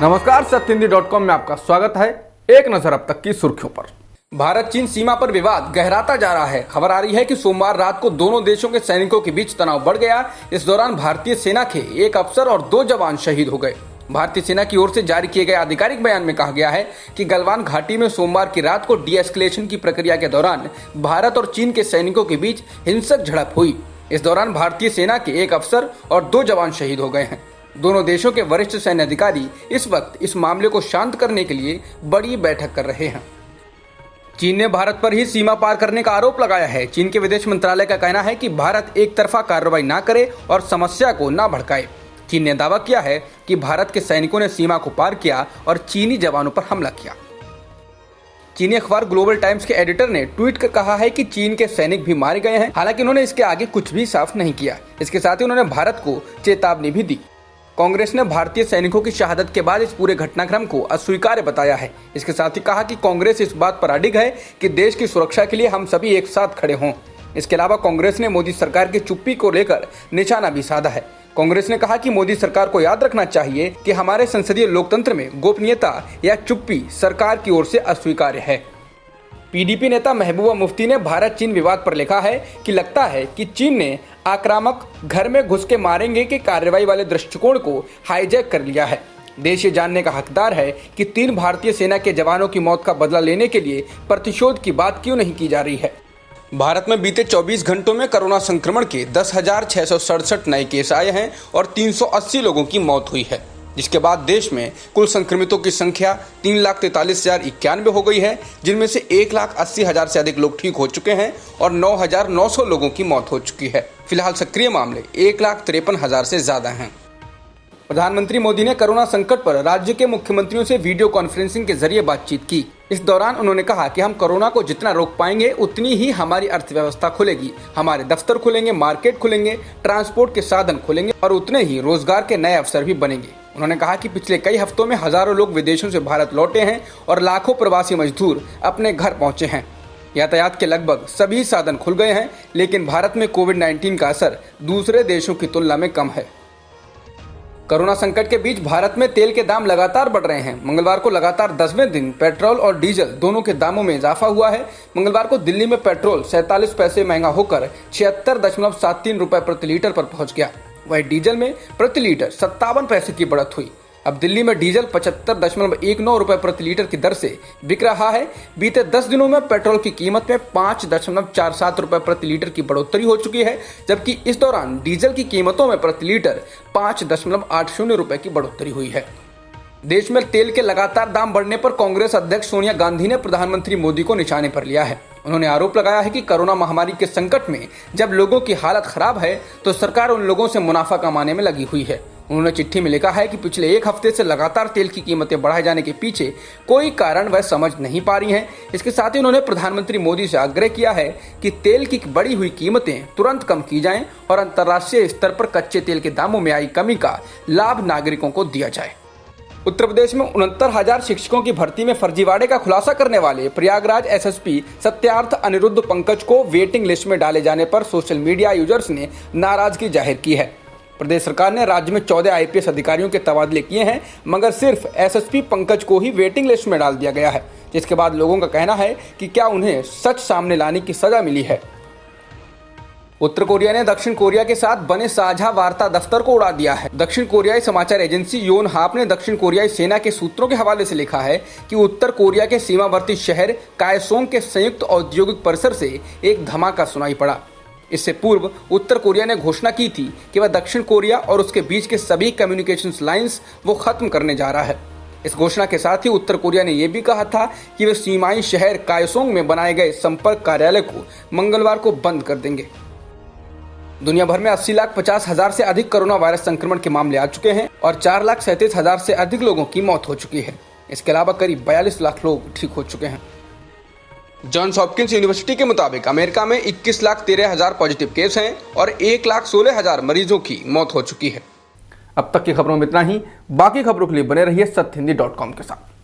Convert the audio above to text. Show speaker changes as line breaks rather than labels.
नमस्कार, सत्यहिंदी.com में आपका स्वागत है। एक नजर अब तक की सुर्खियों पर। भारत चीन सीमा पर विवाद गहराता जा रहा है। खबर आ रही है कि सोमवार रात को दोनों देशों के सैनिकों के बीच तनाव बढ़ गया। इस दौरान भारतीय सेना के एक अफसर और 2 जवान शहीद हो गए। भारतीय सेना की ओर से जारी किए गए आधिकारिक बयान में कहा गया है कि गलवान घाटी में सोमवार की रात को डी-एस्केलेशन की प्रक्रिया के दौरान भारत और चीन के सैनिकों के बीच हिंसक झड़प हुई। इस दौरान भारतीय सेना के एक अफसर और 2 जवान शहीद हो गए हैं। दोनों देशों के वरिष्ठ सैन्य अधिकारी इस वक्त इस मामले को शांत करने के लिए बड़ी बैठक कर रहे हैं। चीन ने भारत पर ही सीमा पार करने का आरोप लगाया है। चीन के विदेश मंत्रालय का कहना है कि भारत एक तरफा कार्रवाई न करे और समस्या को न भड़काए। चीन ने दावा किया है कि भारत के सैनिकों ने सीमा को पार किया और चीनी जवानों पर हमला किया। चीनी अखबार ग्लोबल टाइम्स के एडिटर ने ट्वीट कर कहा है कि चीन के सैनिक भी मारे गए हैं। हालांकि उन्होंने इसके आगे कुछ भी साफ नहीं किया। इसके साथ ही उन्होंने भारत को चेतावनी भी दी। कांग्रेस ने भारतीय सैनिकों की शहादत के बाद इस पूरे घटनाक्रम को अस्वीकार्य बताया है। इसके साथ ही कहा कि कांग्रेस इस बात पर अडिग है कि देश की सुरक्षा के लिए हम सभी एक साथ खड़े हों। इसके अलावा कांग्रेस ने मोदी सरकार की चुप्पी को लेकर निशाना भी साधा है। कांग्रेस ने कहा कि मोदी सरकार को याद रखना चाहिए कि हमारे संसदीय लोकतंत्र में गोपनीयता या चुप्पी सरकार की ओर से अस्वीकार्य है। पीडीपी नेता महबूबा मुफ्ती ने भारत चीन विवाद पर लिखा है कि लगता है कि चीन ने आक्रामक घर में घुस के मारेंगे के कार्रवाई वाले दृष्टिकोण को हाईजैक कर लिया है। देश ये जानने का हकदार है कि 3 भारतीय सेना के जवानों की मौत का बदला लेने के लिए प्रतिशोध की बात क्यों नहीं की जा रही है। भारत में बीते 24 घंटों में कोरोना संक्रमण के 10,667 नए केस आए हैं और 380 लोगों की मौत हुई है, जिसके बाद देश में कुल संक्रमितों की संख्या 3,43,091 हो गई है, जिनमें से 1,80,000 से अधिक लोग ठीक हो चुके हैं और 9,900 लोगों की मौत हो चुकी है। फिलहाल सक्रिय मामले 1,53,000 से ज्यादा हैं। प्रधानमंत्री मोदी ने कोरोना संकट पर राज्य के मुख्यमंत्रियों से वीडियो कॉन्फ्रेंसिंग के जरिए बातचीत की। इस दौरान उन्होंने कहा कि हम कोरोना को जितना रोक पाएंगे उतनी ही हमारी अर्थव्यवस्था खुलेगी। हमारे दफ्तर खुलेंगे, मार्केट खुलेंगे, ट्रांसपोर्ट के साधन खुलेंगे और उतने ही रोजगार के नए अवसर भी बनेंगे। उन्होंने कहा कि पिछले कई हफ्तों में हजारों लोग विदेशों से भारत लौटे हैं और लाखों प्रवासी मजदूर अपने घर पहुंचे हैं। यातायात के लगभग सभी साधन खुल गए हैं, लेकिन भारत में कोविड-19 का असर दूसरे देशों की तुलना में कम है। कोरोना संकट के बीच भारत में तेल के दाम लगातार बढ़ रहे हैं। मंगलवार को लगातार 10वें दिन पेट्रोल और डीजल दोनों के दामों में इजाफा हुआ है। मंगलवार को दिल्ली में पेट्रोल 47 पैसे महंगा होकर 76.73 रुपए प्रति लीटर पर पहुंच गया। वहीं डीजल में प्रति लीटर 57 पैसे की बढ़त हुई। अब दिल्ली में डीजल 75.19 रुपए प्रति लीटर की दर से बिक रहा है। बीते 10 दिनों में पेट्रोल की कीमत में 5.47 रुपए प्रति लीटर की बढ़ोतरी हो चुकी है, जबकि इस दौरान डीजल की कीमतों में प्रति लीटर 5.80 रुपए की बढ़ोतरी हुई है। देश में तेल के लगातार दाम बढ़ने पर कांग्रेस अध्यक्ष सोनिया गांधी ने प्रधानमंत्री मोदी को निशाने पर लिया है। उन्होंने आरोप लगाया है कि कोरोना महामारी के संकट में जब लोगों की हालत खराब है तो सरकार उन लोगों से मुनाफा कमाने में लगी हुई है। उन्होंने चिट्ठी में लिखा है कि पिछले 1 हफ्ते से लगातार तेल की कीमतें बढ़ाए जाने के पीछे कोई कारण वह समझ नहीं पा रही हैं। इसके साथ ही उन्होंने प्रधानमंत्री मोदी से आग्रह किया है कि तेल की बढ़ी हुई कीमतें तुरंत कम की जाएं और अंतर्राष्ट्रीय स्तर पर कच्चे तेल के दामों में आई कमी का लाभ नागरिकों को दिया जाए। उत्तर प्रदेश में 69,000 शिक्षकों की भर्ती में फर्जीवाड़े का खुलासा करने वाले प्रयागराज एसएसपी सत्यार्थ अनिरुद्ध पंकज को वेटिंग लिस्ट में डाले जाने पर सोशल मीडिया यूजर्स ने नाराजगी जाहिर की है। प्रदेश सरकार ने राज्य में 14 आईपीएस अधिकारियों के तबादले किए हैं, मगर सिर्फ एसएसपी पंकज को ही वेटिंग लिस्ट में डाल दिया गया है, जिसके बाद लोगों का कहना है कि क्या उन्हें सच सामने लाने की सजा मिली है। उत्तर कोरिया ने दक्षिण कोरिया के साथ बने साझा वार्ता दफ्तर को उड़ा दिया है। दक्षिण कोरियाई समाचार एजेंसी योनहाप ने दक्षिण कोरियाई सेना के सूत्रों के हवाले से लिखा है कि उत्तर कोरिया के सीमावर्ती शहर कायसोंग के संयुक्त औद्योगिक परिसर से एक धमाका सुनाई पड़ा। इससे पूर्व उत्तर कोरिया ने घोषणा की थी कि वह दक्षिण कोरिया और उसके बीच के सभी कम्युनिकेशंस लाइंस वो खत्म करने जा रहा है। इस घोषणा के साथ ही उत्तर कोरिया ने यह भी कहा था कि वे सीमाई शहर कायसोंग में बनाए गए संपर्क कार्यालय को मंगलवार को बंद कर देंगे। दुनिया भर में 80,50,000 से अधिक कोरोना वायरस संक्रमण के मामले आ चुके हैं और 4,37,000 से अधिक लोगों की मौत हो चुकी है। इसके अलावा करीब 42 लाख लोग ठीक हो चुके हैं। जॉन्स हॉपकिंस यूनिवर्सिटी के मुताबिक अमेरिका में 21,13,000 पॉजिटिव केस हैं और 1,16,000 मरीजों की मौत हो चुकी है। अब तक की खबरों में इतना ही। बाकी खबरों के लिए बने रहिए सत्यहिंदी.com के साथ।